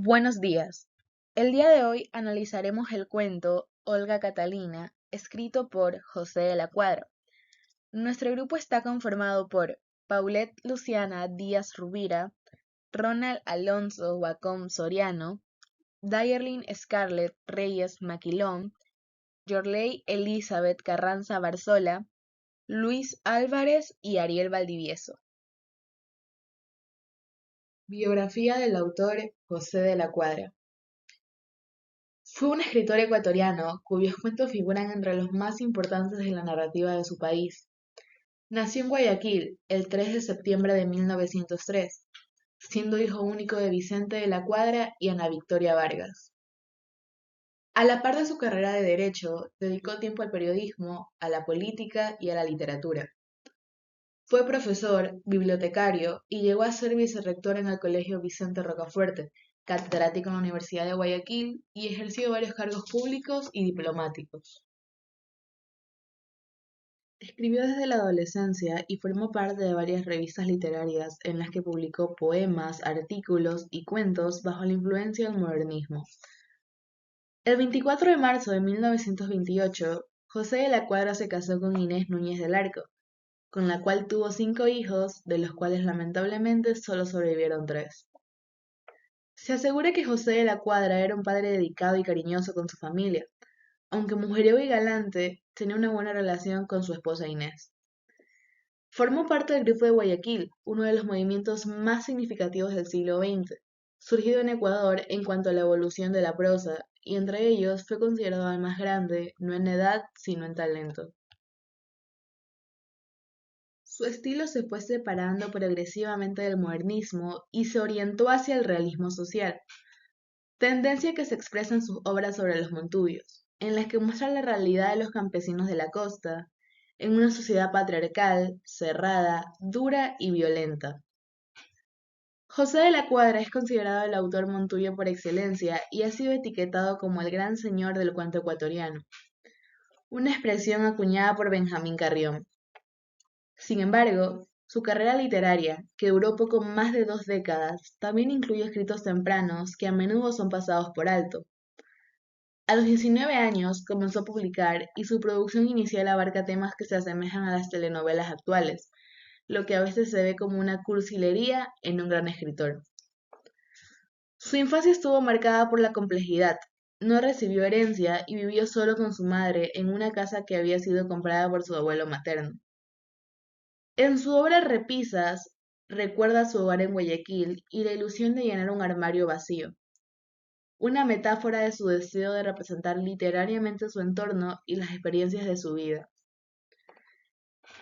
Buenos días. El día de hoy analizaremos el cuento Olga Catalina, escrito por José de la Cuadra. Nuestro grupo está conformado por Paulette Luciana Díaz Rubira, Ronald Alonso Wacom Soriano, Dayerlin Scarlett Reyes Maquilón, Yorley Elizabeth Carranza Barzola, Luis Álvarez y Ariel Valdivieso. Biografía del autor José de la Cuadra. Fue un escritor ecuatoriano cuyos cuentos figuran entre los más importantes de la narrativa de su país. Nació en Guayaquil el 3 de septiembre de 1903, siendo hijo único de Vicente de la Cuadra y Ana Victoria Vargas. A la par de su carrera de Derecho, dedicó tiempo al periodismo, a la política y a la literatura. Fue profesor, bibliotecario y llegó a ser vicerrector en el Colegio Vicente Rocafuerte, catedrático en la Universidad de Guayaquil y ejerció varios cargos públicos y diplomáticos. Escribió desde la adolescencia y formó parte de varias revistas literarias en las que publicó poemas, artículos y cuentos bajo la influencia del modernismo. El 24 de marzo de 1928, José de la Cuadra se casó con Inés Núñez del Arco, con la cual tuvo 5 hijos, de los cuales lamentablemente solo sobrevivieron 3. Se asegura que José de la Cuadra era un padre dedicado y cariñoso con su familia, aunque mujeriego y galante, tenía una buena relación con su esposa Inés. Formó parte del Grupo de Guayaquil, uno de los movimientos más significativos del siglo XX, surgido en Ecuador en cuanto a la evolución de la prosa, y entre ellos fue considerado el más grande, no en edad, sino en talento. Su estilo se fue separando progresivamente del modernismo y se orientó hacia el realismo social, tendencia que se expresa en sus obras sobre los Montubios, en las que muestra la realidad de los campesinos de la costa, en una sociedad patriarcal, cerrada, dura y violenta. José de la Cuadra es considerado el autor montuyo por excelencia y ha sido etiquetado como el gran señor del cuento ecuatoriano, una expresión acuñada por Benjamín Carrión. Sin embargo, su carrera literaria, que duró poco más de 2 décadas, también incluye escritos tempranos que a menudo son pasados por alto. A los 19 años comenzó a publicar y su producción inicial abarca temas que se asemejan a las telenovelas actuales, lo que a veces se ve como una cursilería en un gran escritor. Su infancia estuvo marcada por la complejidad. No recibió herencia y vivió solo con su madre en una casa que había sido comprada por su abuelo materno. En su obra Repisas, recuerda su hogar en Guayaquil y la ilusión de llenar un armario vacío, una metáfora de su deseo de representar literariamente su entorno y las experiencias de su vida.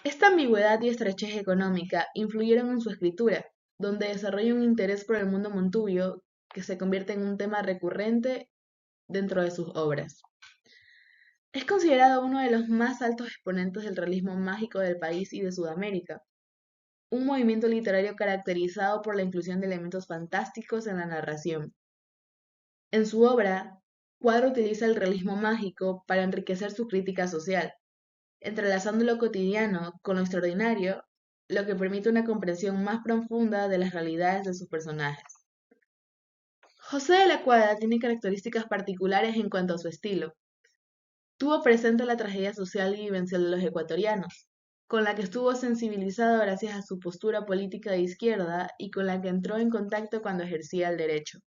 Esta ambigüedad y estrechez económica influyeron en su escritura, donde desarrolla un interés por el mundo montubio que se convierte en un tema recurrente dentro de sus obras. Es considerado uno de los más altos exponentes del realismo mágico del país y de Sudamérica, un movimiento literario caracterizado por la inclusión de elementos fantásticos en la narración. En su obra, Cuadro utiliza el realismo mágico para enriquecer su crítica social, entrelazando lo cotidiano con lo extraordinario, lo que permite una comprensión más profunda de las realidades de sus personajes. José de la Cuadra tiene características particulares en cuanto a su estilo. Tuvo presente la tragedia social y vivencial de los ecuatorianos, con la que estuvo sensibilizado gracias a su postura política de izquierda y con la que entró en contacto cuando ejercía el derecho.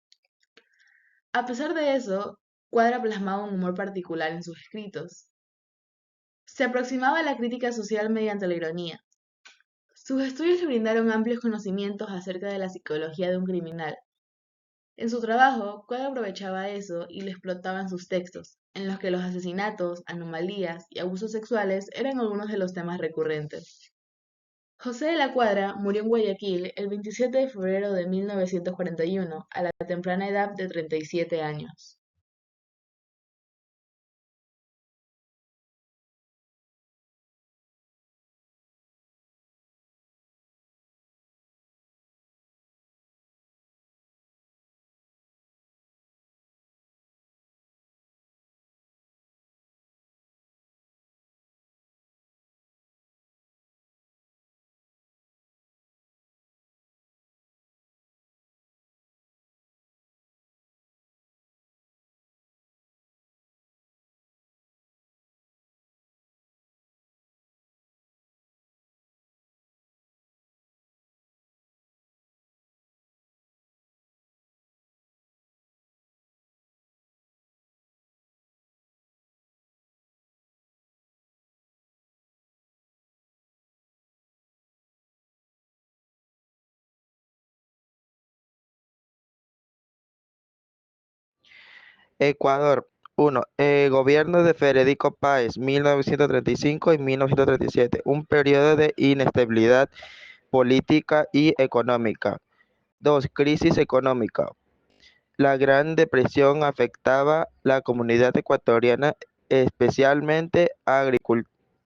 A pesar de eso, Cuadra plasmaba un humor particular en sus escritos. Se aproximaba a la crítica social mediante la ironía. Sus estudios le brindaron amplios conocimientos acerca de la psicología de un criminal. En su trabajo, Cuadra aprovechaba eso y lo explotaba en sus textos, en los que los asesinatos, anomalías y abusos sexuales eran algunos de los temas recurrentes. José de la Cuadra murió en Guayaquil el 27 de febrero de 1941, a la temprana edad de 37 años. Ecuador. 1. Gobierno de Federico Páez, 1935 y 1937. Un periodo de inestabilidad política y económica. 2. Crisis económica. La Gran Depresión afectaba la comunidad ecuatoriana, especialmente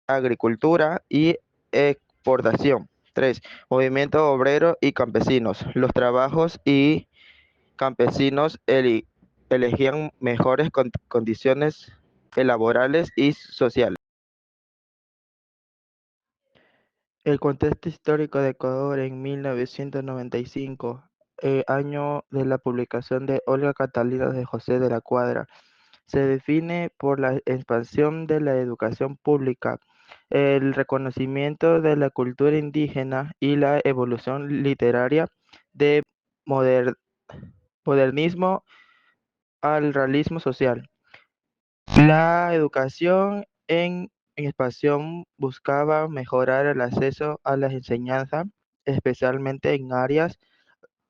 agricultura y exportación. 3. Movimiento obrero y campesinos. Los trabajos y campesinos elegían mejores condiciones laborales y sociales. El contexto histórico de Ecuador en 1995, año de la publicación de Olga Catalina de José de la Cuadra, se define por la expansión de la educación pública, el reconocimiento de la cultura indígena y la evolución literaria de moder- modernismo al realismo social. La educación en expansión buscaba mejorar el acceso a la enseñanza, especialmente en áreas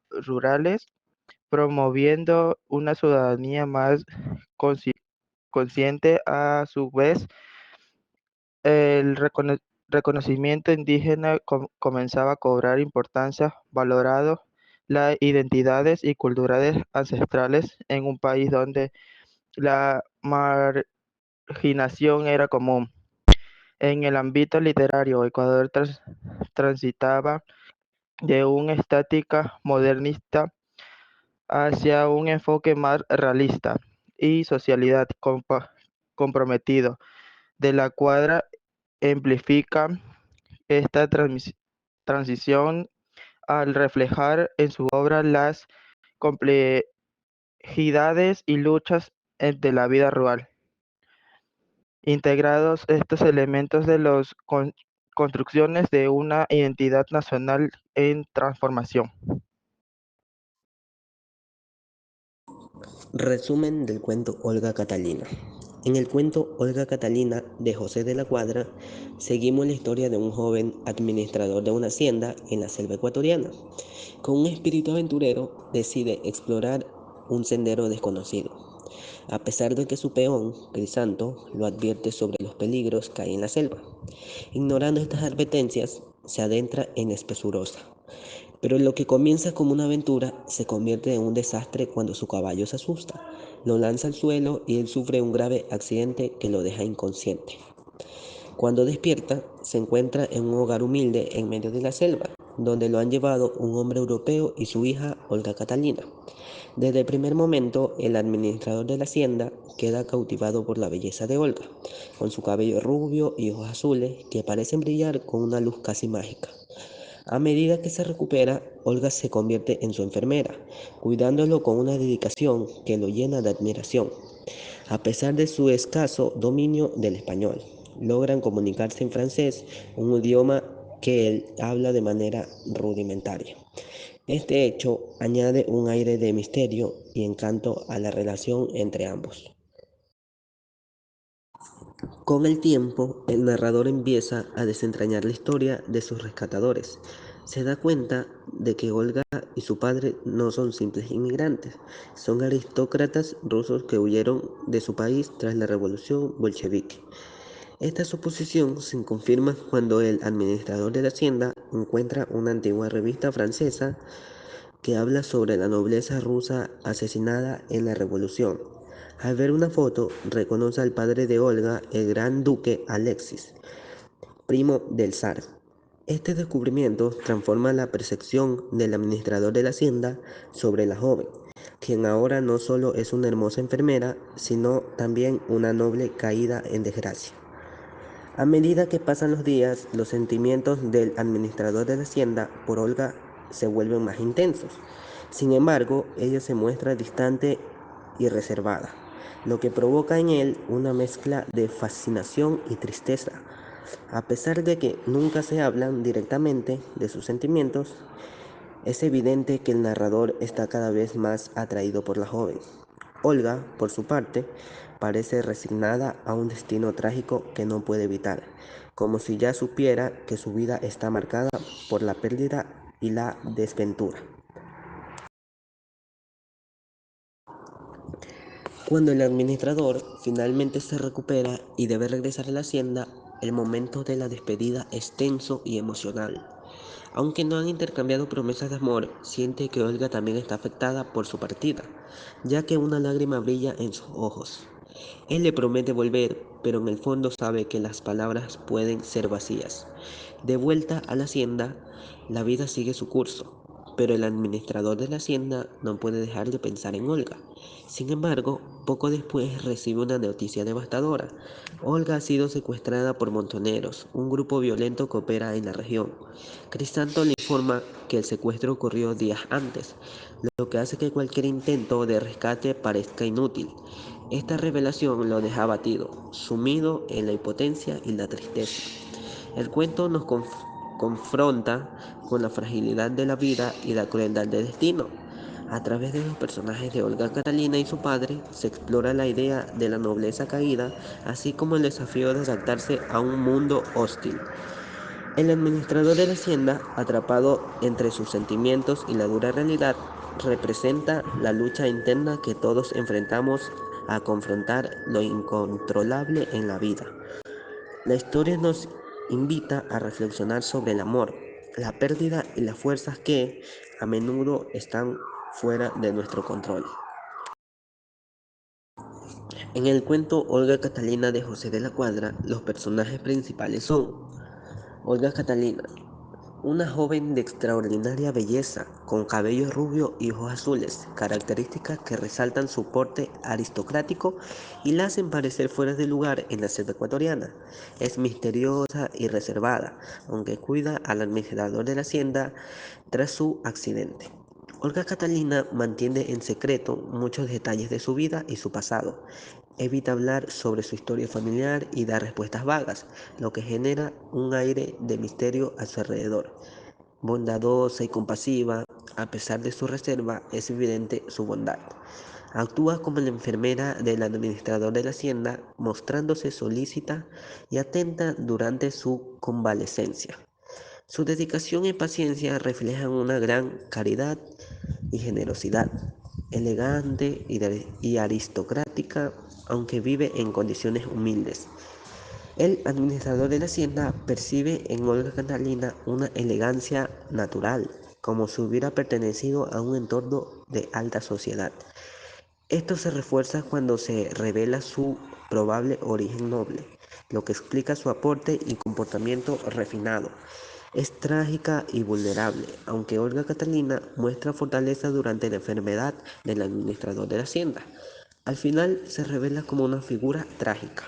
rurales, promoviendo una ciudadanía más consci- consciente. A su vez, el reconocimiento indígena comenzaba a cobrar importancia, valorando las identidades y culturales ancestrales en un país donde la marginación era común. En el ámbito literario, Ecuador transitaba de una estática modernista hacia un enfoque más realista y socialidad comprometido. De la Cuadra amplifica esta transición al reflejar en su obra las complejidades y luchas de la vida rural. Integrados estos elementos de las construcciones de una identidad nacional en transformación. Resumen del cuento Olga Catalina. En el cuento Olga Catalina de José de la Cuadra, seguimos la historia de un joven administrador de una hacienda en la selva ecuatoriana. Con un espíritu aventurero, decide explorar un sendero desconocido. A pesar de que su peón, Crisanto, lo advierte sobre los peligros que hay en la selva. Ignorando estas advertencias, se adentra en espesurosa. Pero lo que comienza como una aventura se convierte en un desastre cuando su caballo se asusta, lo lanza al suelo y él sufre un grave accidente que lo deja inconsciente. Cuando despierta, se encuentra en un hogar humilde en medio de la selva, donde lo han llevado un hombre europeo y su hija, Olga Catalina. Desde el primer momento, el administrador de la hacienda queda cautivado por la belleza de Olga, con su cabello rubio y ojos azules que parecen brillar con una luz casi mágica. A medida que se recupera, Olga se convierte en su enfermera, cuidándolo con una dedicación que lo llena de admiración. A pesar de su escaso dominio del español, logran comunicarse en francés, un idioma que él habla de manera rudimentaria. Este hecho añade un aire de misterio y encanto a la relación entre ambos. Con el tiempo, el narrador empieza a desentrañar la historia de sus rescatadores. Se da cuenta de que Olga y su padre no son simples inmigrantes, son aristócratas rusos que huyeron de su país tras la revolución bolchevique. Esta suposición se confirma cuando el administrador de la hacienda encuentra una antigua revista francesa que habla sobre la nobleza rusa asesinada en la revolución. Al ver una foto, reconoce al padre de Olga, el gran duque Alexis, primo del zar. Este descubrimiento transforma la percepción del administrador de la hacienda sobre la joven, quien ahora no solo es una hermosa enfermera, sino también una noble caída en desgracia. A medida que pasan los días, los sentimientos del administrador de la hacienda por Olga se vuelven más intensos. Sin embargo, ella se muestra distante y reservada, lo que provoca en él una mezcla de fascinación y tristeza. A pesar de que nunca se hablan directamente de sus sentimientos, es evidente que el narrador está cada vez más atraído por la joven. Olga, por su parte, parece resignada a un destino trágico que no puede evitar, como si ya supiera que su vida está marcada por la pérdida y la desventura. Cuando el administrador finalmente se recupera y debe regresar a la hacienda, el momento de la despedida es tenso y emocional. Aunque no han intercambiado promesas de amor, siente que Olga también está afectada por su partida, ya que una lágrima brilla en sus ojos. Él le promete volver, pero en el fondo sabe que las palabras pueden ser vacías. De vuelta a la hacienda, la vida sigue su curso, pero el administrador de la hacienda no puede dejar de pensar en Olga. Sin embargo, poco después recibe una noticia devastadora. Olga ha sido secuestrada por montoneros, un grupo violento que opera en la región. Crisanto le informa que el secuestro ocurrió días antes, lo que hace que cualquier intento de rescate parezca inútil. Esta revelación lo deja abatido, sumido en la impotencia y la tristeza. El cuento nos confronta con la fragilidad de la vida y la crueldad del destino. A través de los personajes de Olga Catalina y su padre, se explora la idea de la nobleza caída, así como el desafío de adaptarse a un mundo hostil. El administrador de la hacienda, atrapado entre sus sentimientos y la dura realidad, representa la lucha interna que todos enfrentamos a confrontar lo incontrolable en la vida. La historia nos invita a reflexionar sobre el amor, la pérdida y las fuerzas que a menudo están fuera de nuestro control. En el cuento Olga Catalina de José de la Cuadra, los personajes principales son Olga Catalina, una joven de extraordinaria belleza, con cabello rubio y ojos azules, características que resaltan su porte aristocrático y la hacen parecer fuera de lugar en la selva ecuatoriana. Es misteriosa y reservada, aunque cuida al administrador de la hacienda tras su accidente. Olga Catalina mantiene en secreto muchos detalles de su vida y su pasado. Evita hablar sobre su historia familiar y da respuestas vagas, lo que genera un aire de misterio a su alrededor. Bondadosa y compasiva, a pesar de su reserva, es evidente su bondad. Actúa como la enfermera del administrador de la hacienda, mostrándose solícita y atenta durante su convalecencia. Su dedicación y paciencia reflejan una gran caridad y generosidad, elegante y aristocrática, aunque vive en condiciones humildes. El administrador de la hacienda percibe en Olga Catalina una elegancia natural, como si hubiera pertenecido a un entorno de alta sociedad. Esto se refuerza cuando se revela su probable origen noble, lo que explica su aporte y comportamiento refinado. Es trágica y vulnerable, aunque Olga Catalina muestra fortaleza durante la enfermedad del administrador de la hacienda. Al final se revela como una figura trágica.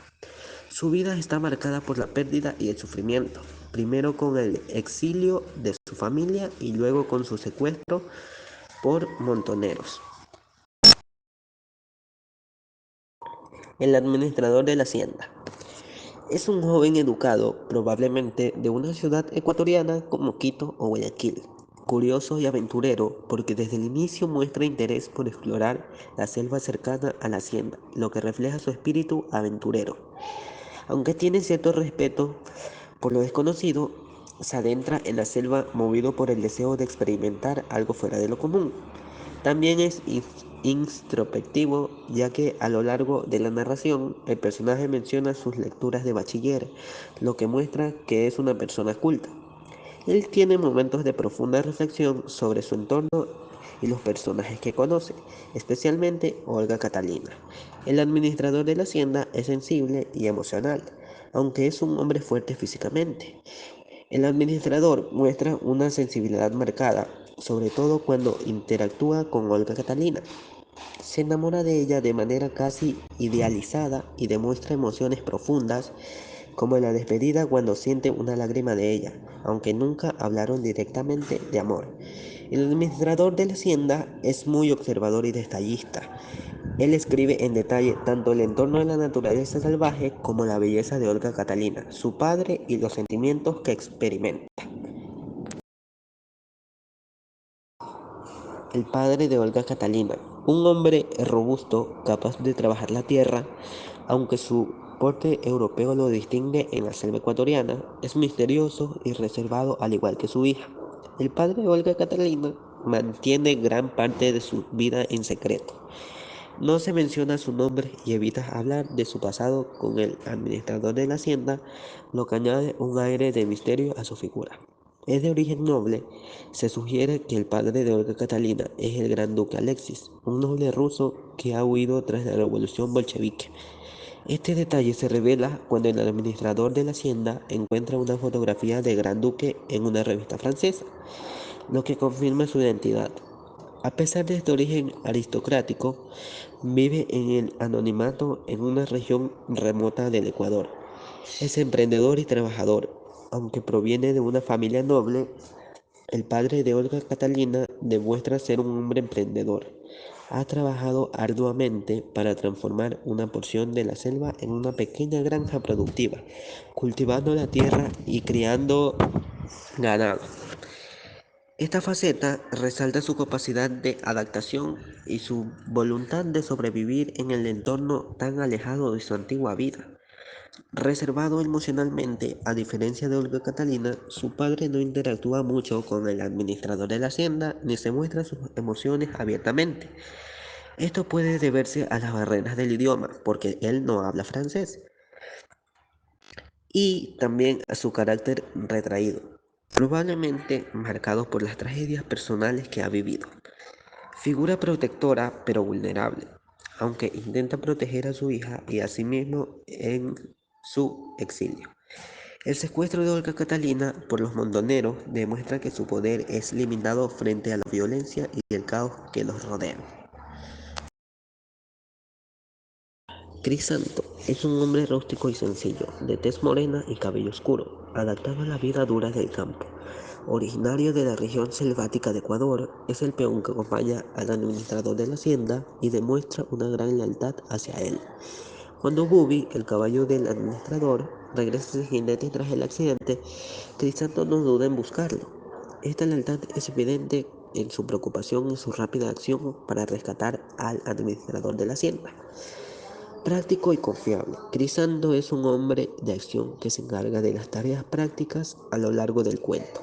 Su vida está marcada por la pérdida y el sufrimiento, primero con el exilio de su familia y luego con su secuestro por montoneros. El administrador de la hacienda es un joven educado, probablemente de una ciudad ecuatoriana como Quito o Guayaquil. Curioso y aventurero, porque desde el inicio muestra interés por explorar la selva cercana a la hacienda, lo que refleja su espíritu aventurero. Aunque tiene cierto respeto por lo desconocido, se adentra en la selva movido por el deseo de experimentar algo fuera de lo común. También es introspectivo, ya que a lo largo de la narración el personaje menciona sus lecturas de bachiller, lo que muestra que es una persona culta. Él tiene momentos de profunda reflexión sobre su entorno y los personajes que conoce, especialmente Olga Catalina. El administrador de la hacienda es sensible y emocional, aunque es un hombre fuerte físicamente. El administrador muestra una sensibilidad marcada, sobre todo cuando interactúa con Olga Catalina. Se enamora de ella de manera casi idealizada y demuestra emociones profundas, como en la despedida cuando siente una lágrima de ella, aunque nunca hablaron directamente de amor. El administrador de la hacienda es muy observador y detallista. Él escribe en detalle tanto el entorno de la naturaleza salvaje como la belleza de Olga Catalina, su padre y los sentimientos que experimenta. El padre de Olga Catalina, un hombre robusto, capaz de trabajar la tierra, aunque su porte europeo lo distingue en la selva ecuatoriana, es misterioso y reservado al igual que su hija. El padre de Olga Catalina mantiene gran parte de su vida en secreto. No se menciona su nombre y evita hablar de su pasado con el administrador de la hacienda, lo que añade un aire de misterio a su figura. Es de origen noble. Se sugiere que el padre de Olga Catalina es el gran duque Alexis, un noble ruso que ha huido tras la revolución bolchevique. Este detalle se revela cuando el administrador de la hacienda encuentra una fotografía del gran duque en una revista francesa, lo que confirma su identidad. A pesar de este origen aristocrático, vive en el anonimato en una región remota del Ecuador. Es emprendedor y trabajador. Aunque proviene de una familia noble, el padre de Olga Catalina demuestra ser un hombre emprendedor. Ha trabajado arduamente para transformar una porción de la selva en una pequeña granja productiva, cultivando la tierra y criando ganado. Esta faceta resalta su capacidad de adaptación y su voluntad de sobrevivir en el entorno tan alejado de su antigua vida. Reservado emocionalmente, a diferencia de Olga Catalina, su padre no interactúa mucho con el administrador de la hacienda ni se muestra sus emociones abiertamente. Esto puede deberse a las barreras del idioma, porque él no habla francés, y también a su carácter retraído, probablemente marcado por las tragedias personales que ha vivido. Figura protectora pero vulnerable, aunque intenta proteger a su hija y a sí mismo en su exilio. El secuestro de Olga Catalina por los montoneros demuestra que su poder es limitado frente a la violencia y el caos que los rodean. Crisanto es un hombre rústico y sencillo, de tez morena y cabello oscuro, adaptado a la vida dura del campo. Originario de la región selvática de Ecuador, es el peón que acompaña al administrador de la hacienda y demuestra una gran lealtad hacia él. Cuando Bubi, el caballo del administrador, regresa sin jinete tras el accidente, Crisanto no duda en buscarlo. Esta lealtad es evidente en su preocupación y su rápida acción para rescatar al administrador de la hacienda. Práctico y confiable, Crisanto es un hombre de acción que se encarga de las tareas prácticas a lo largo del cuento.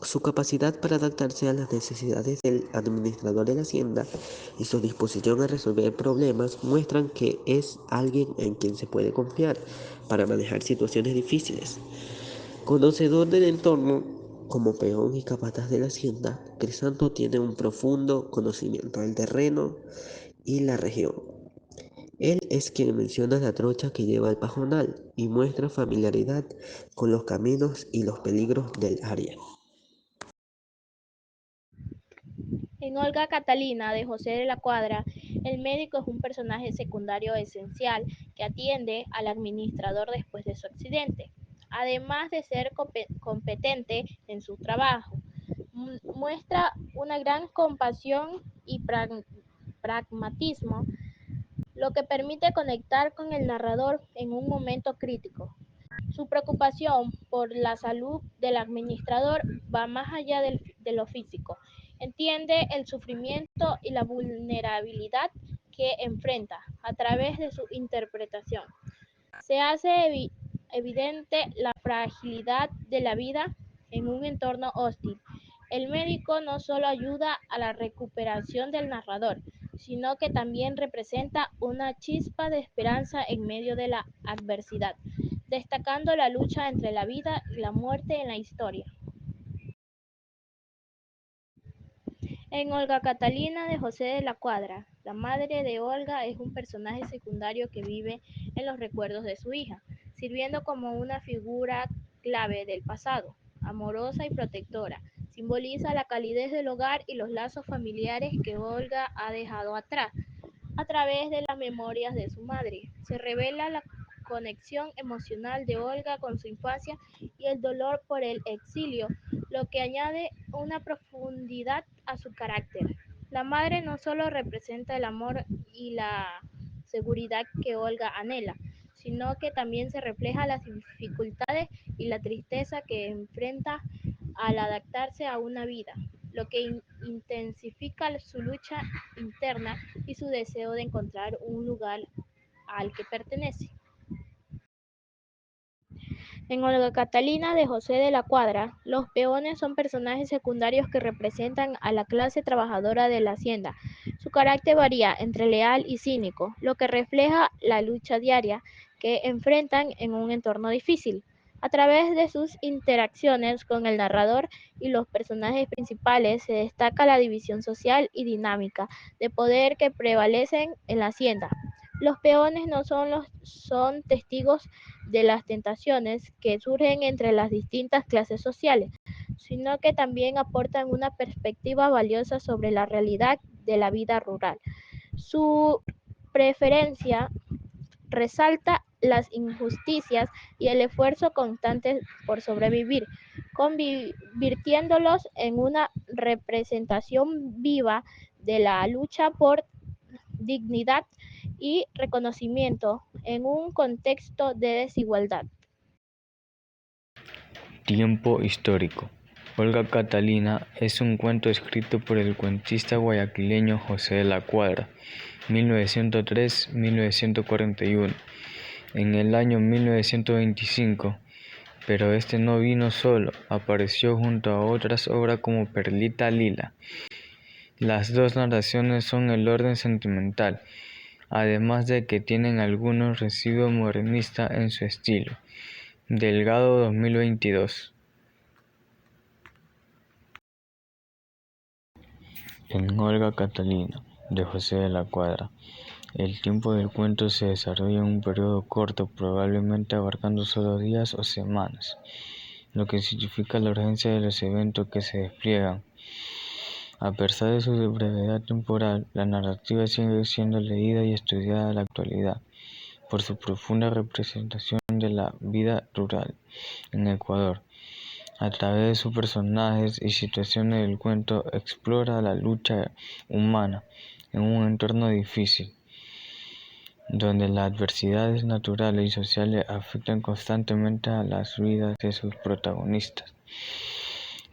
Su capacidad para adaptarse a las necesidades del administrador de la hacienda y su disposición a resolver problemas muestran que es alguien en quien se puede confiar para manejar situaciones difíciles. Conocedor del entorno, como peón y capataz de la hacienda, Crisanto tiene un profundo conocimiento del terreno y la región. Él es quien menciona la trocha que lleva al pajonal y muestra familiaridad con los caminos y los peligros del área. En Olga Catalina de José de la Cuadra, el médico es un personaje secundario esencial que atiende al administrador después de su accidente. Además de ser competente en su trabajo, muestra una gran compasión y pragmatismo, lo que permite conectar con el narrador en un momento crítico. Su preocupación por la salud del administrador va más allá de lo físico. Entiende el sufrimiento y la vulnerabilidad que enfrenta a través de su interpretación. Se hace evidente la fragilidad de la vida en un entorno hostil. El médico no solo ayuda a la recuperación del narrador, sino que también representa una chispa de esperanza en medio de la adversidad, destacando la lucha entre la vida y la muerte en la historia. En Olga Catalina de José de la Cuadra, la madre de Olga es un personaje secundario que vive en los recuerdos de su hija, sirviendo como una figura clave del pasado, amorosa y protectora. Simboliza la calidez del hogar y los lazos familiares que Olga ha dejado atrás. A través de las memorias de su madre, se revela la conexión emocional de Olga con su infancia y el dolor por el exilio, lo que añade una profundidad a su carácter. La madre no solo representa el amor y la seguridad que Olga anhela, sino que también se refleja las dificultades y la tristeza que enfrenta al adaptarse a una vida, lo que intensifica su lucha interna y su deseo de encontrar un lugar al que pertenece. En Olga Catalina de José de la Cuadra, los peones son personajes secundarios que representan a la clase trabajadora de la hacienda. Su carácter varía entre leal y cínico, lo que refleja la lucha diaria que enfrentan en un entorno difícil. A través de sus interacciones con el narrador y los personajes principales se destaca la división social y dinámica de poder que prevalecen en la hacienda. Los peones no son testigos de las tentaciones que surgen entre las distintas clases sociales, sino que también aportan una perspectiva valiosa sobre la realidad de la vida rural. Su preferencia resalta las injusticias y el esfuerzo constante por sobrevivir, convirtiéndolos en una representación viva de la lucha por dignidad y reconocimiento en un contexto de desigualdad. Tiempo histórico. Olga Catalina es un cuento escrito por el cuentista guayaquileño José de la Cuadra, 1903-1941, en el año 1925, pero este no vino solo, apareció junto a otras obras como Perlita Lila. Las dos narraciones son el orden sentimental, además de que tienen algunos residuos modernistas en su estilo. Delgado 2022. En Olga Catalina, de José de la Cuadra, el tiempo del cuento se desarrolla en un periodo corto, probablemente abarcando solo días o semanas, lo que significa la urgencia de los eventos que se despliegan. A pesar de su brevedad temporal, la narrativa sigue siendo leída y estudiada en la actualidad por su profunda representación de la vida rural en Ecuador. A través de sus personajes y situaciones, el cuento explora la lucha humana en un entorno difícil, donde las adversidades naturales y sociales afectan constantemente a las vidas de sus protagonistas.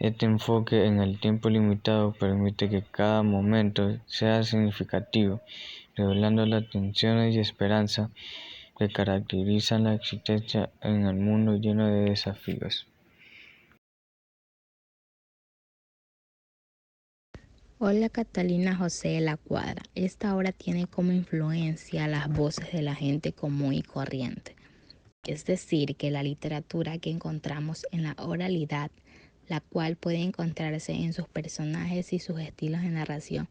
Este enfoque en el tiempo limitado permite que cada momento sea significativo, revelando las tensiones y esperanza que caracterizan la existencia en el mundo lleno de desafíos. Olga Catalina José de la Cuadra. Esta obra tiene como influencia las voces de la gente común y corriente. Es decir, que la literatura que encontramos en la oralidad, la cual puede encontrarse en sus personajes y sus estilos de narración,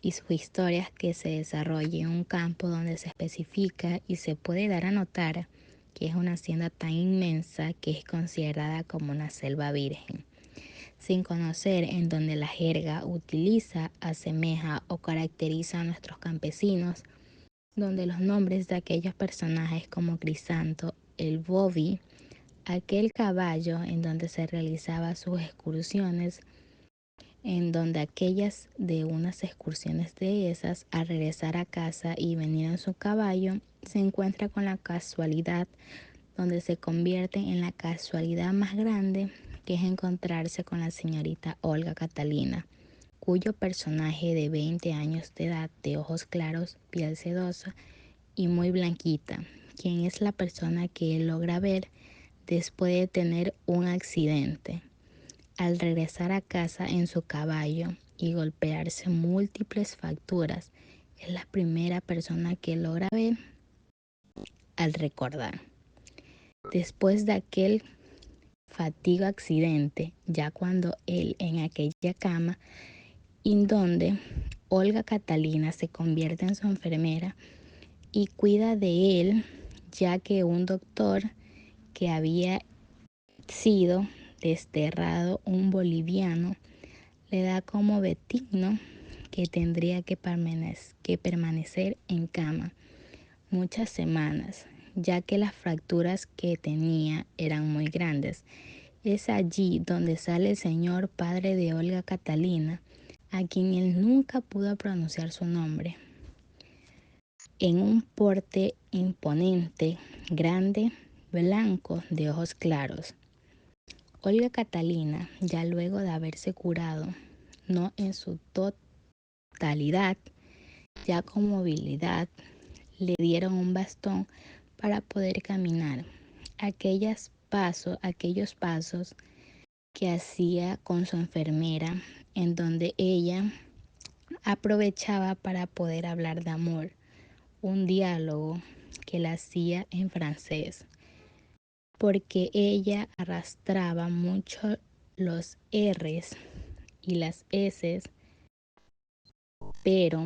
y sus historias que se desarrollan en un campo donde se especifica y se puede dar a notar que es una hacienda tan inmensa que es considerada como una selva virgen, sin conocer en donde la jerga utiliza, asemeja o caracteriza a nuestros campesinos, donde los nombres de aquellos personajes como Crisanto, el Bobby, aquel caballo en donde se realizaba sus excursiones, en donde aquellas de unas excursiones de esas al regresar a casa y venir en su caballo, se encuentra con la casualidad donde se convierte en la casualidad más grande, que es encontrarse con la señorita Olga Catalina, cuyo personaje de 20 años de edad, de ojos claros, piel sedosa y muy blanquita, quien es la persona que él logra ver después de tener un accidente. Al regresar a casa en su caballo y golpearse múltiples fracturas, es la primera persona que logra ver al recordar. Después de aquel fatídico accidente, ya cuando él en aquella cama, en donde Olga Catalina se convierte en su enfermera y cuida de él, ya que un doctor que había sido desterrado, un boliviano, le da como vetigno que tendría que permanecer en cama muchas semanas, ya que las fracturas que tenía eran muy grandes. Es allí donde sale el señor padre de Olga Catalina, a quien él nunca pudo pronunciar su nombre. En un porte imponente, grande, blanco, de ojos claros. Olga Catalina, ya luego de haberse curado, no en su totalidad, ya con movilidad, le dieron un bastón para poder caminar. Aquellas aquellos pasos que hacía con su enfermera, en donde ella aprovechaba para poder hablar de amor, un diálogo que la hacía en francés, porque ella arrastraba mucho los R's y las S's, pero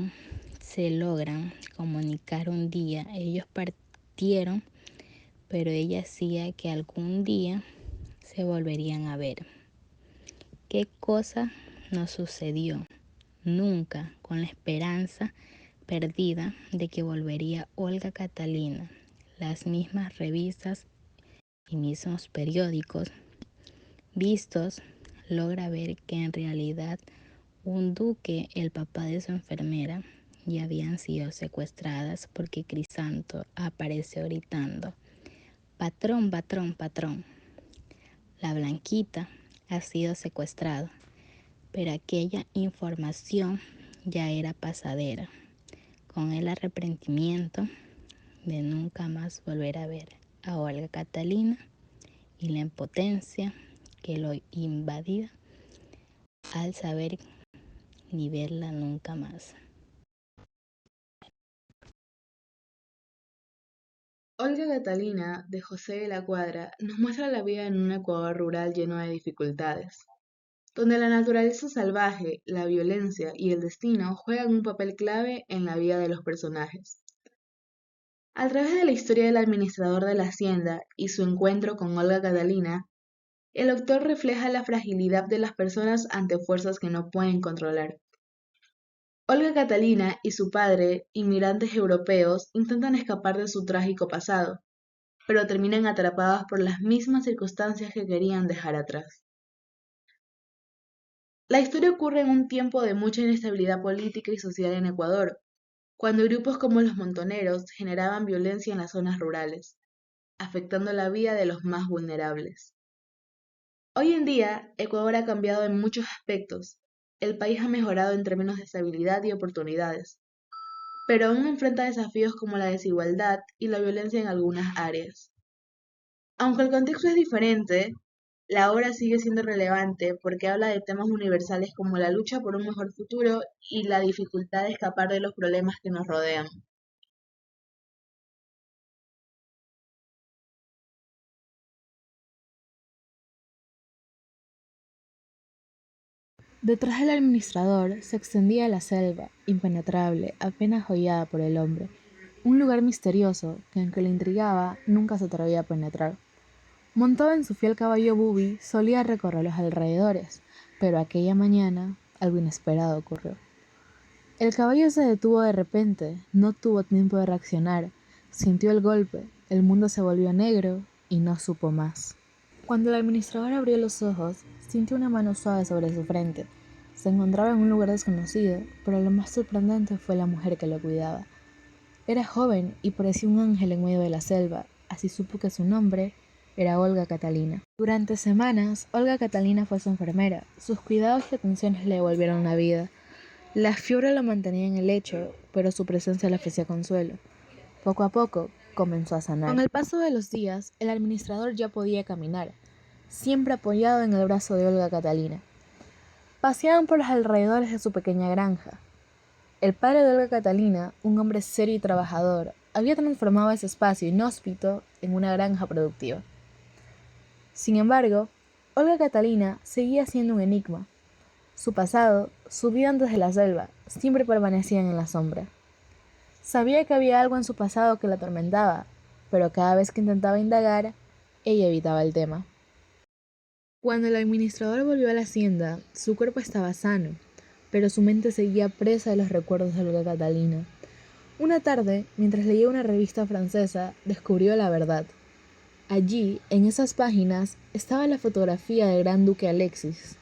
se logran comunicar un día. Ellos partieron, pero ella decía que algún día se volverían a ver. ¿Qué cosa nos sucedió? Nunca, con la esperanza perdida de que volvería Olga Catalina. Las mismas revistas y mismos periódicos vistos, logra ver que en realidad un duque, el papá de su enfermera, ya habían sido secuestradas porque Crisanto apareció gritando: patrón, patrón, patrón. La Blanquita ha sido secuestrada, pero aquella información ya era pasadera, con el arrepentimiento de nunca más volver a ver a Olga Catalina y la impotencia que lo invadía al saber ni verla nunca más. Olga Catalina, de José de la Cuadra, nos muestra la vida en un Ecuador rural lleno de dificultades, donde la naturaleza salvaje, la violencia y el destino juegan un papel clave en la vida de los personajes. A través de la historia del administrador de la hacienda y su encuentro con Olga Catalina, el autor refleja la fragilidad de las personas ante fuerzas que no pueden controlar. Olga Catalina y su padre, inmigrantes europeos, intentan escapar de su trágico pasado, pero terminan atrapados por las mismas circunstancias que querían dejar atrás. La historia ocurre en un tiempo de mucha inestabilidad política y social en Ecuador, cuando grupos como los montoneros generaban violencia en las zonas rurales, afectando la vida de los más vulnerables. Hoy en día, Ecuador ha cambiado en muchos aspectos. El país ha mejorado en términos de estabilidad y oportunidades, pero aún enfrenta desafíos como la desigualdad y la violencia en algunas áreas. Aunque el contexto es diferente, la obra sigue siendo relevante porque habla de temas universales como la lucha por un mejor futuro y la dificultad de escapar de los problemas que nos rodean. Detrás del administrador se extendía la selva, impenetrable, apenas hollada por el hombre, un lugar misterioso que, aunque le intrigaba, nunca se atrevía a penetrar. Montado en su fiel caballo Bubi, solía recorrer los alrededores, pero aquella mañana algo inesperado ocurrió. El caballo se detuvo de repente, no tuvo tiempo de reaccionar, sintió el golpe, el mundo se volvió negro y no supo más. Cuando el administrador abrió los ojos, sintió una mano suave sobre su frente. Se encontraba en un lugar desconocido, pero lo más sorprendente fue la mujer que lo cuidaba. Era joven y parecía un ángel en medio de la selva, así supo que su nombre era Olga Catalina. Durante semanas, Olga Catalina fue su enfermera. Sus cuidados y atenciones le devolvieron la vida. La fiebre lo mantenía en el lecho, pero su presencia le ofrecía consuelo. Poco a poco, comenzó a sanar. Con el paso de los días, el administrador ya podía caminar, siempre apoyado en el brazo de Olga Catalina. Paseaban por los alrededores de su pequeña granja. El padre de Olga Catalina, un hombre serio y trabajador, había transformado ese espacio inhóspito en una granja productiva. Sin embargo, Olga Catalina seguía siendo un enigma. Su pasado, su vida antes de la selva, siempre permanecían en la sombra. Sabía que había algo en su pasado que la atormentaba, pero cada vez que intentaba indagar, ella evitaba el tema. Cuando el administrador volvió a la hacienda, su cuerpo estaba sano, pero su mente seguía presa de los recuerdos de Olga Catalina. Una tarde, mientras leía una revista francesa, descubrió la verdad. Allí, en esas páginas, estaba la fotografía del gran duque Alexis,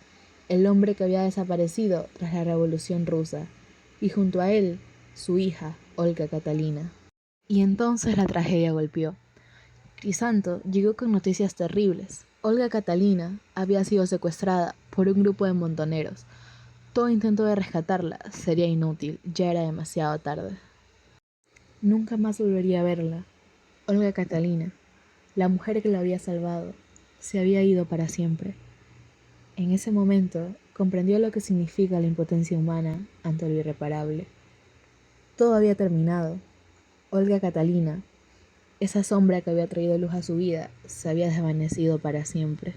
el hombre que había desaparecido tras la Revolución Rusa, y junto a él, su hija, Olga Catalina. Y entonces la tragedia golpeó. Crisanto llegó con noticias terribles. Olga Catalina había sido secuestrada por un grupo de montoneros. Todo intento de rescatarla sería inútil, ya era demasiado tarde. Nunca más volvería a verla. Olga Catalina, la mujer que la había salvado, se había ido para siempre. En ese momento comprendió lo que significa la impotencia humana ante lo irreparable. Todo había terminado. Olga Catalina, esa sombra que había traído luz a su vida, se había desvanecido para siempre.